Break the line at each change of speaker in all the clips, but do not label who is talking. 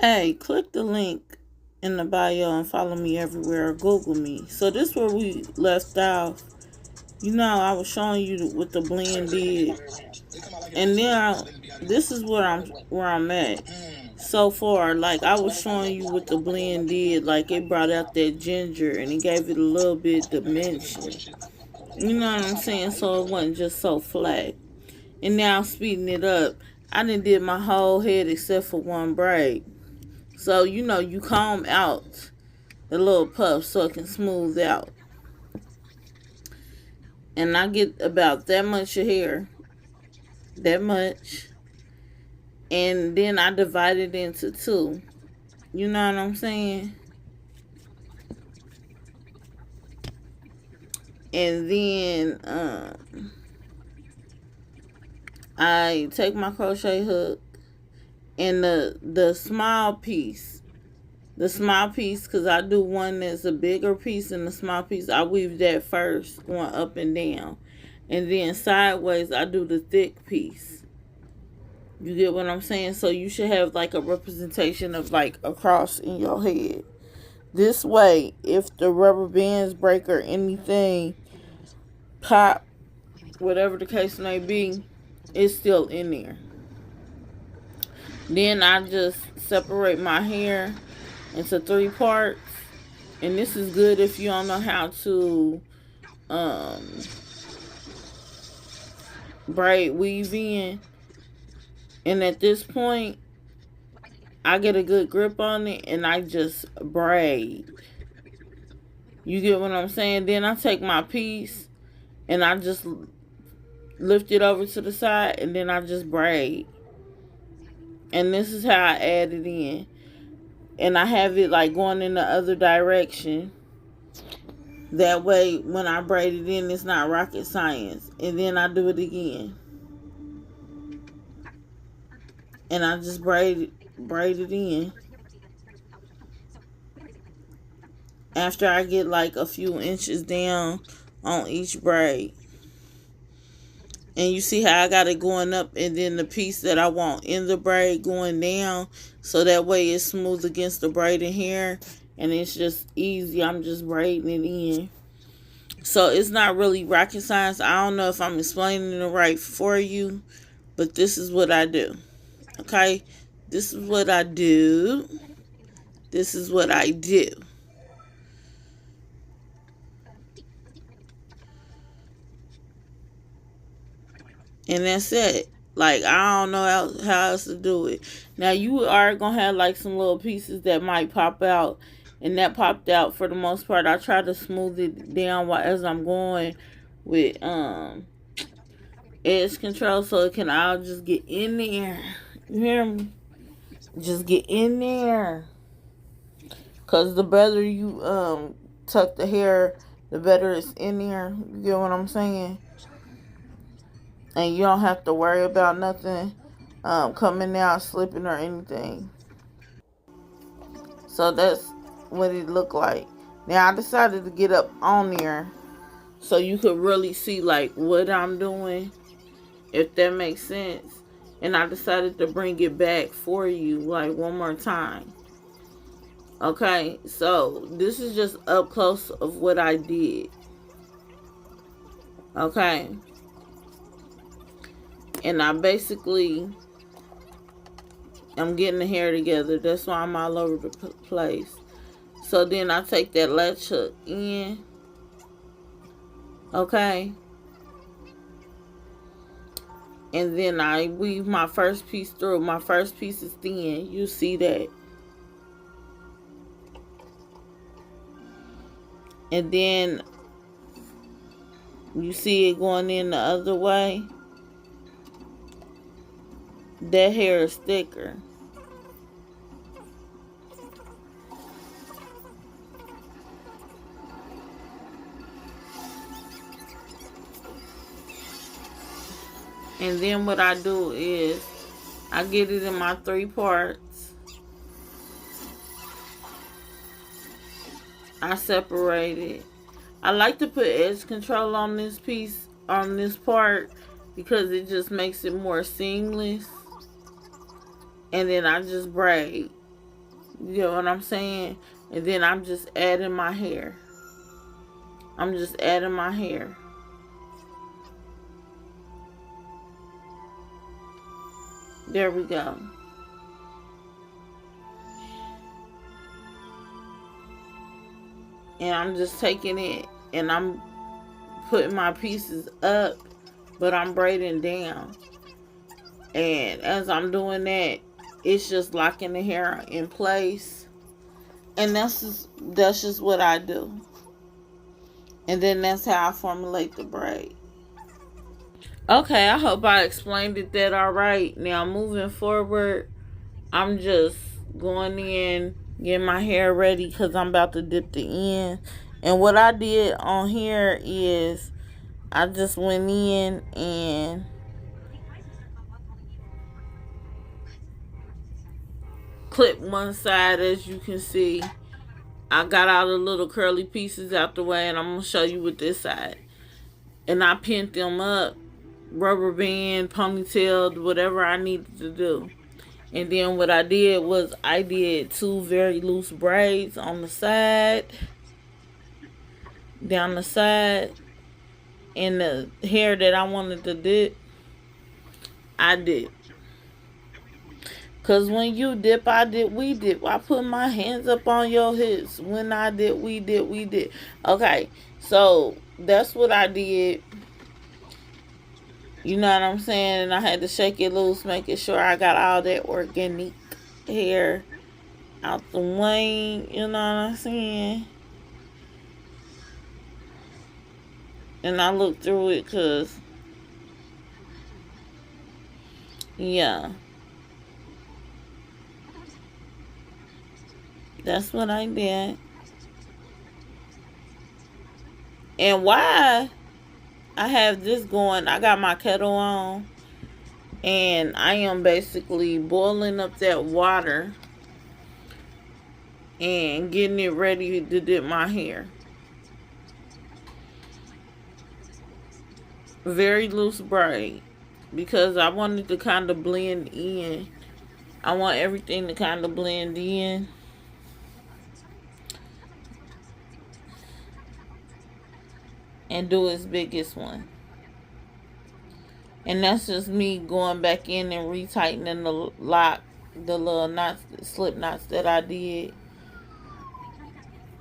Hey, click the link in the bio and follow me everywhere or Google me. So this where we left off. You know, I was showing you what the blend did, and then this is where I'm at so far. Like I was showing you what the blend did. Like it brought out that ginger and it gave it a little bit dimension. You know what I'm saying? So it wasn't just so flat. And now I'm speeding it up. I did my whole head except for one braid. So, you know, you comb out the little puff so it can smooth out. And I get about that much of hair. That much. And then I divide it into two. You know what I'm saying? And then I take my crochet hook and the small piece. The small piece, because I do one that's a bigger piece and the small piece, I weave that first, going up and down. And then sideways, I do the thick piece. You get what I'm saying? So you should have like a representation of like a cross in your head. This way, if the rubber bands break or anything pop, whatever the case may be, it's still in there. Then I just separate my hair into 3 parts. And this is good if you don't know how to braid weave in. And at this point, I get a good grip on it and I just braid. You get what I'm saying? Then I take my piece and I just lift it over to the side and then I just braid. And this is how I add it in. And I have it like going in the other direction. That way, when I braid it in, it's not rocket science. And then I do it again. And I just braid it in. After I get like a few inches down on each braid. And you see how I got it going up and then the piece that I want in the braid going down. So that way it's smooth against the braiding hair. And it's just easy. I'm just braiding it in. So it's not really rocket science. I don't know if I'm explaining it right for you. But this is what I do. Okay? This is what I do. This is what I do. And that's it. Like, I don't know how else to do it. Now, you are going to have, like, some little pieces that might pop out. And that popped out for the most part. I try to smooth it down as I'm going with edge control so it can all just get in there. You hear me? Just get in there. Because the better you tuck the hair, the better it's in there. You get what I'm saying? And you don't have to worry about nothing coming out, slipping or anything. So that's what it looked like. Now I decided to get up on there so you could really see like what I'm doing, if that makes sense. And I decided to bring it back for you like one more time. Okay, so this is just up close of what I did. Okay. And I basically am getting the hair together. That's why I'm all over the place. So then I take that latch hook in. Okay. And then I weave my first piece through. My first piece is thin. You see that. And then you see it going in the other way. That hair is thicker. And then what I do is I get it in my 3 parts. I separate it. I like to put edge control on this piece, on this part, because it just makes it more seamless. And then I just braid. You know what I'm saying? And then I'm just adding my hair. I'm just adding my hair. There we go. And I'm just taking it and I'm putting my pieces up, but I'm braiding down. And as I'm doing that, it's just locking the hair in place. And that's just what I do. And then that's how I formulate the braid. Okay, I hope I explained it that all right. Now moving forward, I'm just going in, getting my hair ready because I'm about to dip the end. And what I did on here is I just went in and clipped one side, as you can see. I got all the little curly pieces out the way, and I'm going to show you with this side. And I pinned them up, rubber band, ponytail, whatever I needed to do. And then what I did was I did 2 very loose braids on the side, down the side, and the hair that I wanted to dip, I did. Because when you dip, I dip, we dip. I put my hands up on your hips. When I dip, we dip, we dip. Okay, so that's what I did. You know what I'm saying? And I had to shake it loose, making sure I got all that organic hair out the way. You know what I'm saying? And I looked through it because, yeah. That's what I did. And why I have this going, I got my kettle on. And I am basically boiling up that water and getting it ready to dip my hair. Very loose braid. Because I wanted to kind of blend in. I want everything to kind of blend in. And do its biggest one. And that's just me going back in and retightening the lock, the little knots, slip knots that I did.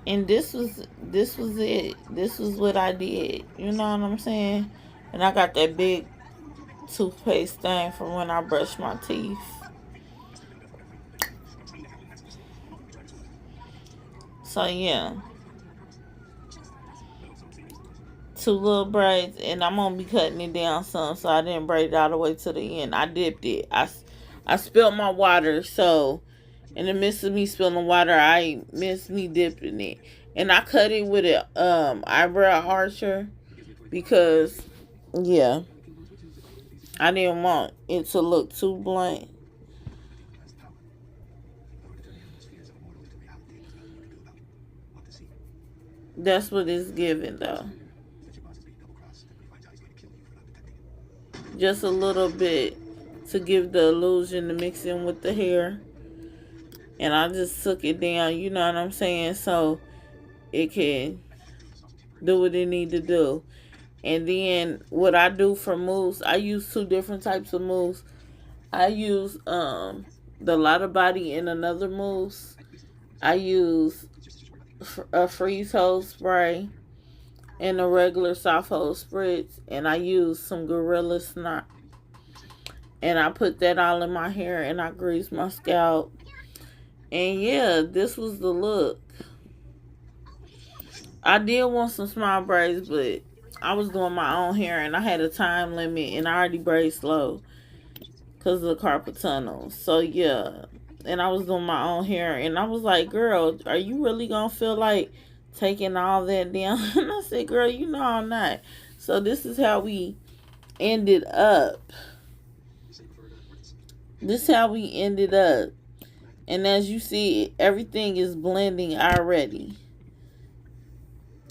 And this was it. This was what I did. You know what I'm saying? And I got that big toothpaste thing from when I brushed my teeth. So yeah. 2 little braids, and I'm gonna be cutting it down some, so I didn't braid it all the way to the end. I dipped it. I spilled my water, so in the midst of me spilling water, I missed me dipping it, and I cut it with an eyebrow archer because, yeah, I didn't want it to look too blank. That's what it's giving though. Just a little bit to give the illusion to mix in with the hair. And I just took it down, you know what I'm saying, so it can do what it need to do. And then what I do for mousse, I use 2 different types of mousse. I use the Lotta Body in another mousse. I use a freeze hold spray and a regular soft hold spritz, and I use some Gorilla Snot. And I put that all in my hair, and I grease my scalp. And yeah, this was the look. I did want some small braids, but I was doing my own hair, and I had a time limit, and I already braid slow because of the carpal tunnel. So yeah, and I was doing my own hair, and I was like, girl, are you really gonna feel like taking all that down? And I said, girl, you know I'm not. So this is how we ended up. This is how we ended up. And as you see, everything is blending already.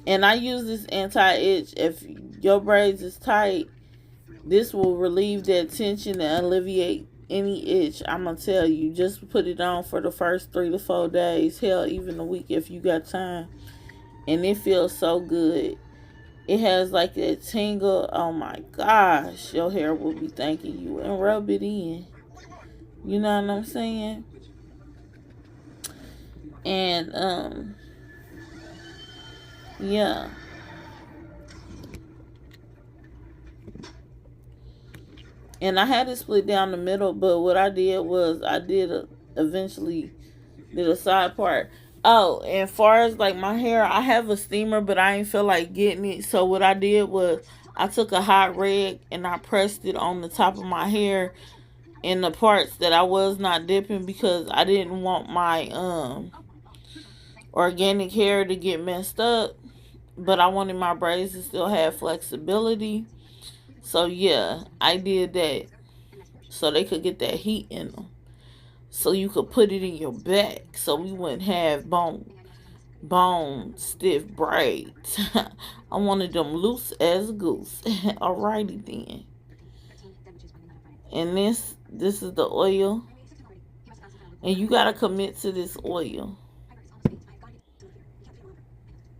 And I use this anti-itch. If your braids is tight, this will relieve that tension and alleviate any itch, I'm gonna tell you, just put it on for the first 3 to 4 days, hell, even a week if you got time, and it feels so good. It has like a tingle. Oh my gosh, your hair will be thanking you. And rub it in. You know what I'm saying? And yeah. And I had it split down the middle, but what I did was eventually did a side part. Oh, and far as like my hair, I have a steamer, but I ain't feel like getting it. So what I did was I took a hot rag and I pressed it on the top of my hair in the parts that I was not dipping, because I didn't want my organic hair to get messed up, but I wanted my braids to still have flexibility. So yeah, I did that so they could get that heat in them, so you could put it in your back, so we wouldn't have bone stiff braids. I wanted them loose as a goose. Alrighty then. And this is the oil, and you gotta commit to this oil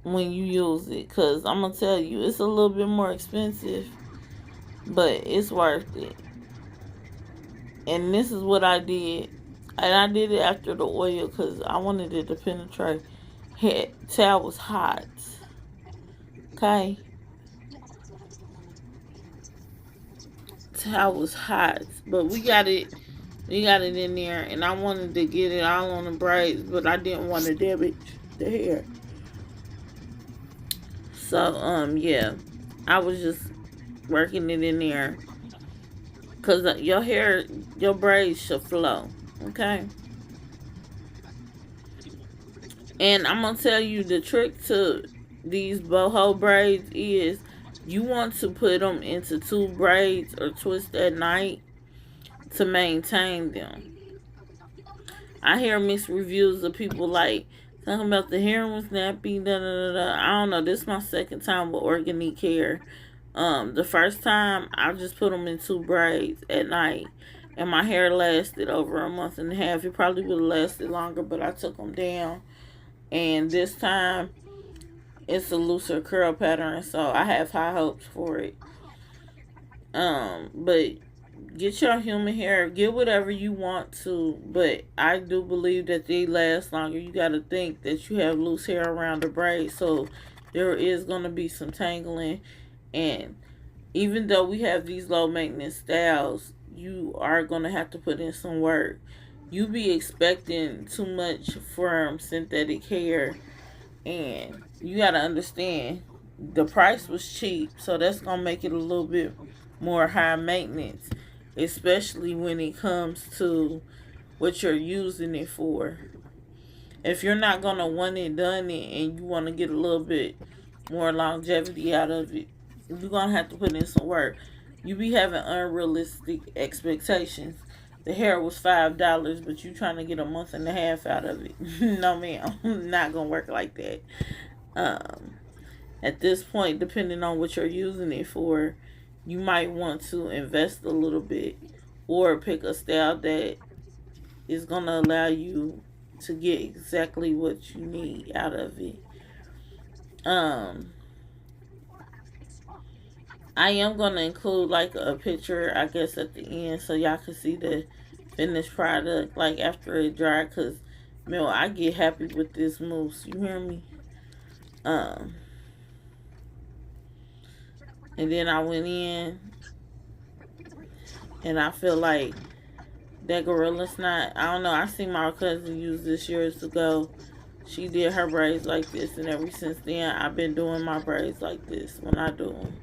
when you use it, because I'm gonna tell you, it's a little bit more expensive, but it's worth it. And this is what I did, and I did it after the oil because I wanted it to penetrate. Towel was hot. Okay, towel was hot, but we got it in there, and I wanted to get it all on the braids, but I didn't want to damage the hair. So yeah, I was just working it in there, because your braids should flow. Okay. And I'm going to tell you, the trick to these boho braids is you want to put them into 2 braids or twist at night to maintain them. I hear mixed reviews of people like talking about the hair was nappy, da da da da. I don't know. This is my second time with organic hair. The first time I just put them in 2 braids at night, and my hair lasted over a month and a half. It probably would have lasted longer, but I took them down. And this time it's a looser curl pattern, so I have high hopes for it. But get your human hair, get whatever you want to, but I do believe that they last longer. You got to think that you have loose hair around the braid, so there is going to be some tangling. And even though we have these low maintenance styles, you are going to have to put in some work. You be expecting too much from synthetic hair, and you got to understand the price was cheap, so that's going to make it a little bit more high maintenance, especially when it comes to what you're using it for. If you're not going to want it done it and you want to get a little bit more longevity out of it, you're going to have to put in some work. You be having unrealistic expectations. The hair was $5, but you trying to get a month and a half out of it. No, ma'am. Not going to work like that. At this point, depending on what you're using it for, you might want to invest a little bit, or pick a style that is going to allow you to get exactly what you need out of it. I am going to include like a picture, I guess, at the end, so y'all can see the finished product like after it dry, because man, I get happy with this mousse, you hear me? And then I went in, and I feel like that Gorilla Snot, I don't know, I seen my cousin use this years ago. She did her braids like this, and ever since then I've been doing my braids like this when I do them.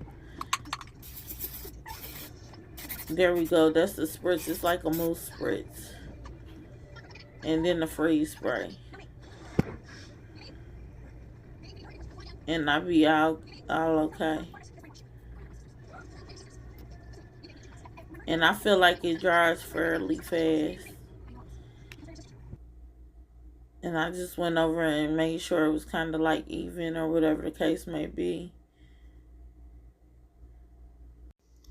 There we go. That's the spritz. It's like a mousse spritz. And then the freeze spray. And I be all okay. And I feel like it dries fairly fast. And I just went over and made sure it was kind of like even, or whatever the case may be.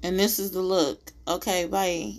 And this is the look. Okay, bye.